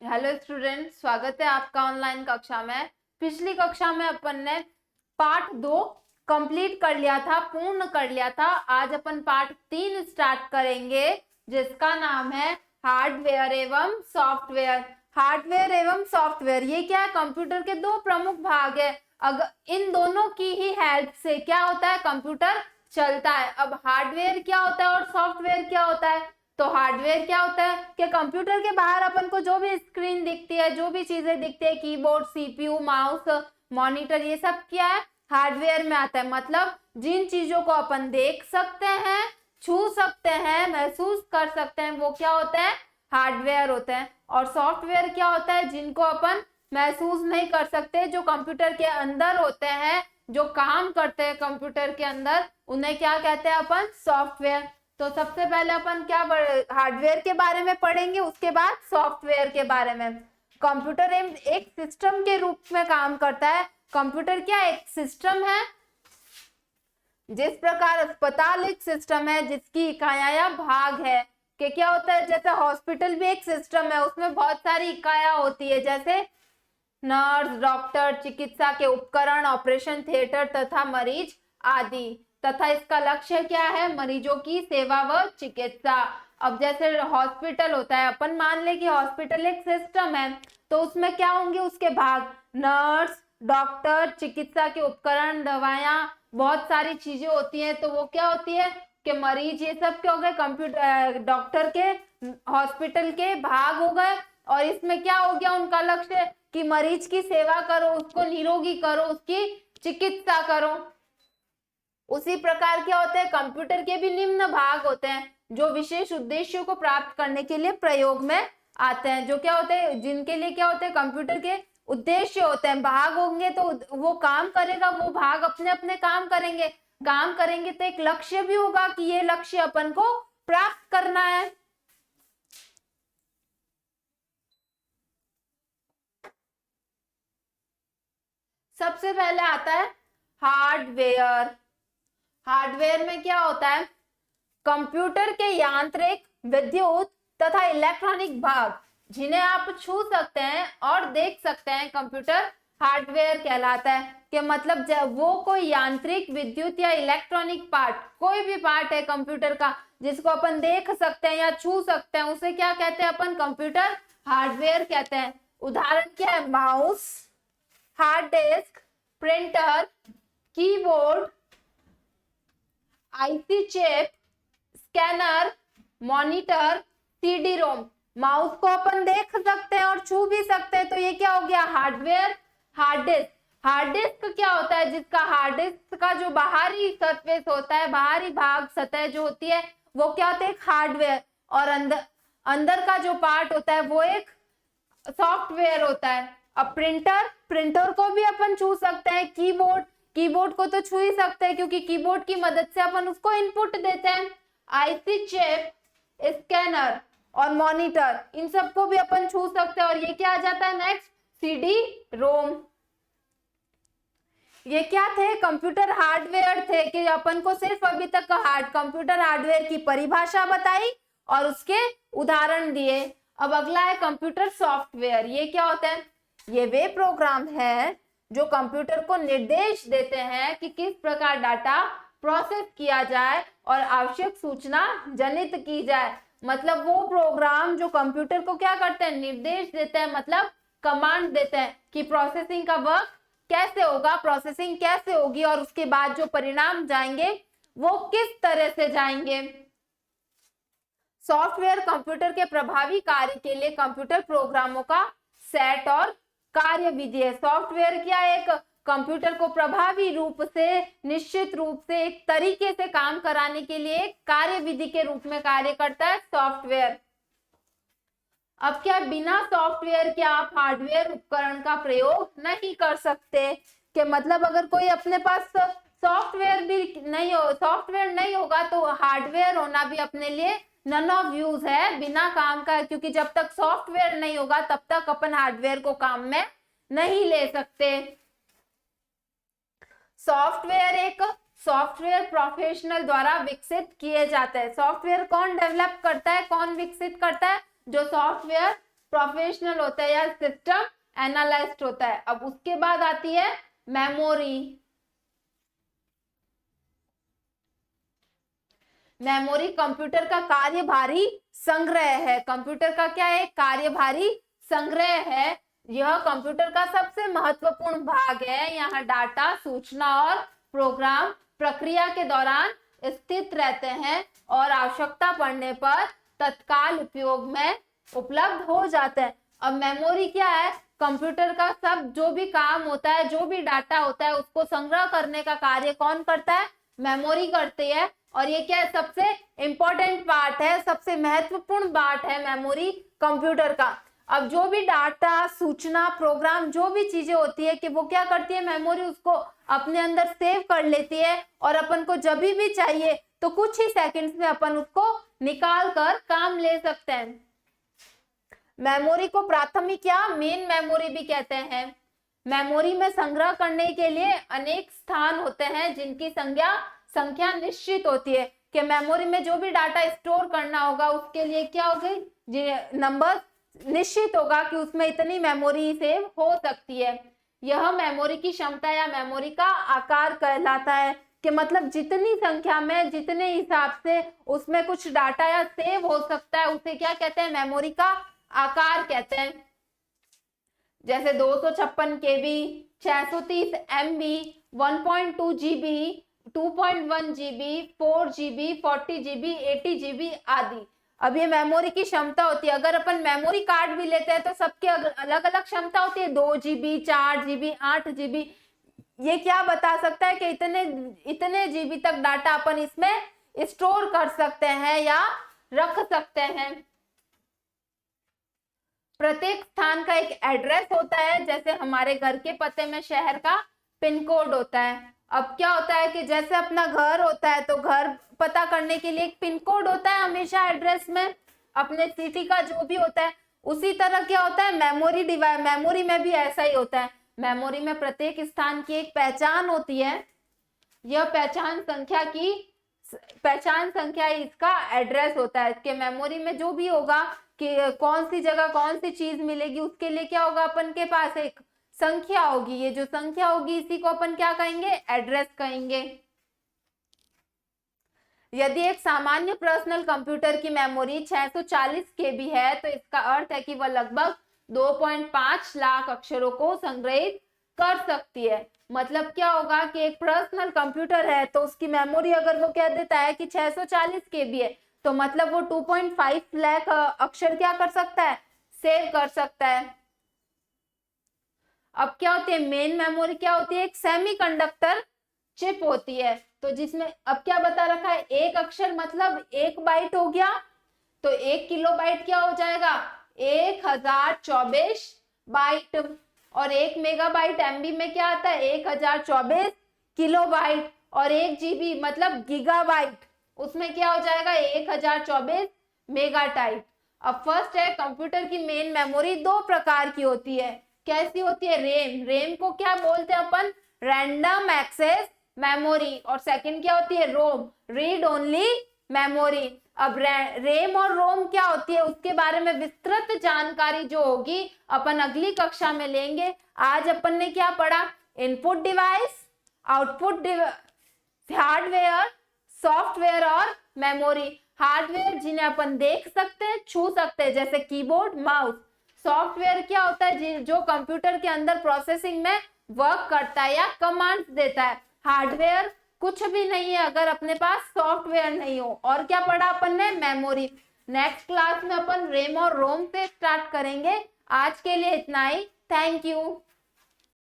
Hello student, स्वागत है आपका ऑनलाइन कक्षा में। पिछली कक्षा में अपन ने पार्ट 2 कंप्लीट कर लिया था, पूर्ण कर लिया था। आज अपन पार्ट 3 स्टार्ट करेंगे जिसका नाम है हार्डवेयर एवं सॉफ्टवेयर। हार्डवेयर एवं सॉफ्टवेयर ये क्या है? कंप्यूटर के दो प्रमुख भाग है। अगर इन दोनों की ही हेल्प से क्या होता है, कंप्यूटर चलता है। अब हार्डवेयर क्या होता है और सॉफ्टवेयर क्या होता है? तो हार्डवेयर क्या होता है कि कंप्यूटर के बाहर अपन को जो भी स्क्रीन दिखती है, जो भी चीजें दिखती है, कीबोर्ड, सीपीयू, माउस, मॉनिटर, ये सब क्या है, हार्डवेयर में आता है। मतलब जिन चीजों को अपन देख सकते हैं, छू सकते हैं, महसूस कर सकते हैं, वो क्या होते हैं, हार्डवेयर होते हैं। और सॉफ्टवेयर क्या होता है, जिनको अपन महसूस नहीं कर सकते, जो कंप्यूटर के अंदर होते हैं, जो काम करते हैं कंप्यूटर के अंदर, उन्हें क्या कहते हैं अपन, सॉफ्टवेयर। तो सबसे पहले अपन क्या हार्डवेयर के बारे में पढ़ेंगे, उसके बाद सॉफ्टवेयर के बारे में। कंप्यूटर एक सिस्टम के रूप में काम करता है। कंप्यूटर क्या एक सिस्टम है, जिस प्रकार अस्पताल एक सिस्टम है जिसकी इकाइयां या भाग है। कि क्या होता है, जैसे हॉस्पिटल भी एक सिस्टम है, उसमें बहुत सारी इकाइयां होती है, जैसे नर्स, डॉक्टर, चिकित्सा के उपकरण, ऑपरेशन थिएटर तथा मरीज आदि। तथा इसका लक्ष्य क्या है, मरीजों की सेवा व चिकित्सा। अब जैसे हॉस्पिटल होता है, अपन मान ले कि हॉस्पिटल एक सिस्टम है, तो उसमें क्या होंगे, उसके भाग, नर्स, डॉक्टर, चिकित्सा के उपकरण, दवाइयां, बहुत सारी चीजें होती हैं। तो वो क्या होती है कि मरीज, ये सब क्या हो गए, कंप्यूटर डॉक्टर के, हॉस्पिटल के भाग हो गए। और इसमें क्या हो गया, उनका लक्ष्य कि मरीज की सेवा करो, उसको निरोगी करो, उसकी चिकित्सा करो। उसी प्रकार क्या होते हैं, कंप्यूटर के भी निम्न भाग होते हैं जो विशेष उद्देश्यों को प्राप्त करने के लिए प्रयोग में आते हैं। जो क्या होते हैं, जिनके लिए क्या होते हैं, कंप्यूटर के उद्देश्य होते हैं, भाग होंगे तो वो काम करेगा, वो भाग अपने अपने काम करेंगे। काम करेंगे तो एक लक्ष्य भी होगा कि ये लक्ष्य अपन को प्राप्त करना है। सबसे पहले आता है हार्डवेयर। हार्डवेयर में क्या होता है, कंप्यूटर के यांत्रिक, विद्युत तथा इलेक्ट्रॉनिक भाग जिन्हें आप छू सकते हैं और देख सकते हैं, कंप्यूटर हार्डवेयर कहलाता है। कि मतलब जब वो कोई यांत्रिक, विद्युत या इलेक्ट्रॉनिक पार्ट, कोई भी पार्ट है कंप्यूटर का जिसको अपन देख सकते हैं या छू सकते हैं, उसे क्या कहते हैं अपन, कंप्यूटर हार्डवेयर कहते हैं। उदाहरण क्या है, mouse, hard disk, printer, keyboard, IC chip, scanner, monitor, CD ROM. Mouse को अपन देख सकते हैं और छू भी सकते हैं, तो ये क्या हो गया, hardware. Hard disk, hard disk क्या होता है, जिसका हार्ड डिस्क का जो बाहरी सरफेस होता है, बाहरी भाग, सतह जो होती है, वो क्या होता है, एक हार्डवेयर। और अंदर अंदर का जो पार्ट होता है वो एक सॉफ्टवेयर होता है। अब प्रिंटर, प्रिंटर को भी अपन छू सकते हैं। कीबोर्ड, कीबोर्ड को तो छू ही सकते हैं क्योंकि कीबोर्ड की मदद से अपन उसको इनपुट देते हैं। आईसी चिप, स्कैनर और मॉनिटर, इन सबको भी अपन छू सकते हैं। और ये क्या आ जाता है नेक्स्ट, सीडी रोम। ये क्या थे, कंप्यूटर हार्डवेयर थे। कि अपन को सिर्फ अभी तक कंप्यूटर हार्डवेयर की परिभाषा बताई और उसके उदाहरण दिए। अब अगला है कंप्यूटर सॉफ्टवेयर। ये क्या होता है, ये वे प्रोग्राम है जो कंप्यूटर को निर्देश देते हैं कि किस प्रकार डाटा प्रोसेस किया जाए और आवश्यक सूचना जनित की जाए। मतलब वो प्रोग्राम जो कंप्यूटर को क्या करते हैं, निर्देश देते हैं, मतलब कमांड देते हैं कि प्रोसेसिंग का वर्क कैसे होगा, प्रोसेसिंग कैसे होगी, और उसके बाद जो परिणाम जाएंगे वो किस तरह से जाएंगे। सॉफ्टवेयर कंप्यूटर के प्रभावी कार्य के लिए कंप्यूटर प्रोग्रामों का सेट और कार्य विधि है। सॉफ्टवेयर क्या, एक कंप्यूटर को प्रभावी रूप से, निश्चित रूप से, एक तरीके से काम कराने के लिए एक कार्य विधि के रूप में कार्य करता है सॉफ्टवेयर। अब क्या, बिना सॉफ्टवेयर के आप हार्डवेयर उपकरण का प्रयोग नहीं कर सकते। कि मतलब अगर कोई अपने पास सॉफ्टवेयर भी नहीं हो, सॉफ्टवेयर नहीं होगा तो हार्डवेयर होना भी अपने लिए नन ऑफ यूज है, बिना काम का। क्योंकि जब तक सॉफ्टवेयर नहीं होगा तब तक अपन हार्डवेयर को काम में नहीं ले सकते। सॉफ्टवेयर प्रोफेशनल द्वारा विकसित किए जाते हैं। सॉफ्टवेयर कौन डेवलप करता है, कौन विकसित करता है, जो सॉफ्टवेयर प्रोफेशनल होता है या सिस्टम एनालिस्ट होता है। अब उसके बाद आती है मेमोरी। मेमोरी कंप्यूटर का कार्यभारी संग्रह है। कंप्यूटर का क्या है? कार्यभारी संग्रह है। यह कंप्यूटर का सबसे महत्वपूर्ण भाग है। यहाँ डाटा, सूचना और प्रोग्राम प्रक्रिया के दौरान स्थित रहते हैं और आवश्यकता पड़ने पर तत्काल उपयोग में उपलब्ध हो जाते हैं। अब मेमोरी क्या है? कंप्यूटर का सब जो भी काम होता है, जो भी डाटा होता है, उसको संग्रह करने का कार्य कौन करता है? मेमोरी करती है। और ये क्या है? सबसे इंपॉर्टेंट पार्ट है, सबसे महत्वपूर्ण पार्ट है मेमोरी कंप्यूटर का। अब जो भी डाटा, सूचना, प्रोग्राम, जो भी चीजें होती है कि वो क्या करती है? मेमोरी उसको अपने अंदर सेव कर लेती है और अपन को जब भी चाहिए तो कुछ ही सेकंड्स में अपन उसको निकाल कर काम ले सकते हैं। मेमोरी को प्राथमिक या मेन मेमोरी भी कहते हैं। मेमोरी में संग्रह करने के लिए अनेक स्थान होते हैं जिनकी संख्या निश्चित होती है कि मेमोरी में जो भी डाटा स्टोर करना होगा उसके लिए क्या होगी? नंबर निश्चित होगा कि उसमें इतनी मेमोरी सेव हो सकती है। यह मेमोरी की क्षमता या मेमोरी का आकार कहलाता है कि मतलब जितनी संख्या में, जितने हिसाब से उसमें कुछ डाटा या सेव हो सकता है उसे क्या कहते हैं? मेमोरी का आकार कहते हैं। जैसे 256 KB, 630 MB, 1.2 GB, 2.1 GB, 4 GB, 40 GB, 80 GB आदि। अब ये मेमोरी की क्षमता होती है। अगर अपन मेमोरी कार्ड भी लेते हैं तो सबके अलग अलग क्षमता होती है। 2 GB, 4 GB, 8 GB। ये क्या बता सकता है कि इतने GB तक डाटा अपन इसमें स्टोर कर सकते हैं या रख सकते हैं। प्रत्येक स्थान का एक एड्रेस होता है। जैसे हमारे घर के पते में शहर का पिन कोड होता है। अब क्या होता है कि जैसे अपना घर होता है तो घर पता करने के लिए एक पिन कोड होता है हमेशा एड्रेस में, अपने सिटी का जो भी होता है। उसी तरह क्या होता है मेमोरी में भी ऐसा ही होता है। मेमोरी में प्रत्येक स्थान की एक पहचान होती है। यह पहचान संख्या इसका एड्रेस होता है कि मेमोरी में जो भी होगा कि कौन सी जगह कौन सी चीज मिलेगी उसके लिए क्या होगा? अपन के पास एक संख्या होगी। ये जो संख्या होगी इसी को अपन क्या कहेंगे? एड्रेस कहेंगे। यदि एक सामान्य पर्सनल कंप्यूटर की मेमोरी 640 KB है तो इसका अर्थ है कि वह लगभग 2.5 लाख अक्षरों को संग्रहित कर सकती है। मतलब क्या होगा कि एक पर्सनल कंप्यूटर है तो उसकी मेमोरी अगर वो कह देता है कि 640 KB है तो मतलब वो 2.5 लाख अक्षर क्या कर सकता है? सेव कर सकता है। अब क्या होती है मेन मेमोरी? क्या होती है? एक सेमीकंडक्टर चिप होती है। तो जिसमें अब क्या बता रखा है? एक अक्षर मतलब 1 बाइट हो गया तो 1 किलोबाइट क्या हो जाएगा? 1024 बाइट। और 1 मेगाबाइट MB में क्या आता है? 1024 किलोबाइट। और 1 GB मतलब गीगाबाइट, उसमें क्या हो जाएगा? 1024 मेगाबाइट। अब फर्स्ट है कंप्यूटर की मेन मेमोरी 2 प्रकार की होती है। कैसी होती है? रेम को क्या बोलते हैं अपन? Random access memory. और सेकंड क्या होती है? ROM, read only memory. अब रेम और रोम क्या होती है उसके बारे में विस्तृत जानकारी जो होगी अपन अगली कक्षा में लेंगे। आज अपन ने क्या पढ़ा? Input device, output hardware, software और मेमोरी। हार्डवेयर जिन्हें अपन देख सकते हैं, छू सकते हैं, जैसे कीबोर्ड, माउस। सॉफ्टवेयर क्या होता है? जो कंप्यूटर के अंदर प्रोसेसिंग में वर्क करता है या कमांड्स देता है। हार्डवेयर कुछ भी नहीं है अगर अपने पास सॉफ्टवेयर नहीं हो। और क्या पढ़ा अपन ने? मेमोरी। नेक्स्ट क्लास में अपन रेम और रोम से स्टार्ट करेंगे। आज के लिए इतना ही। Thank you.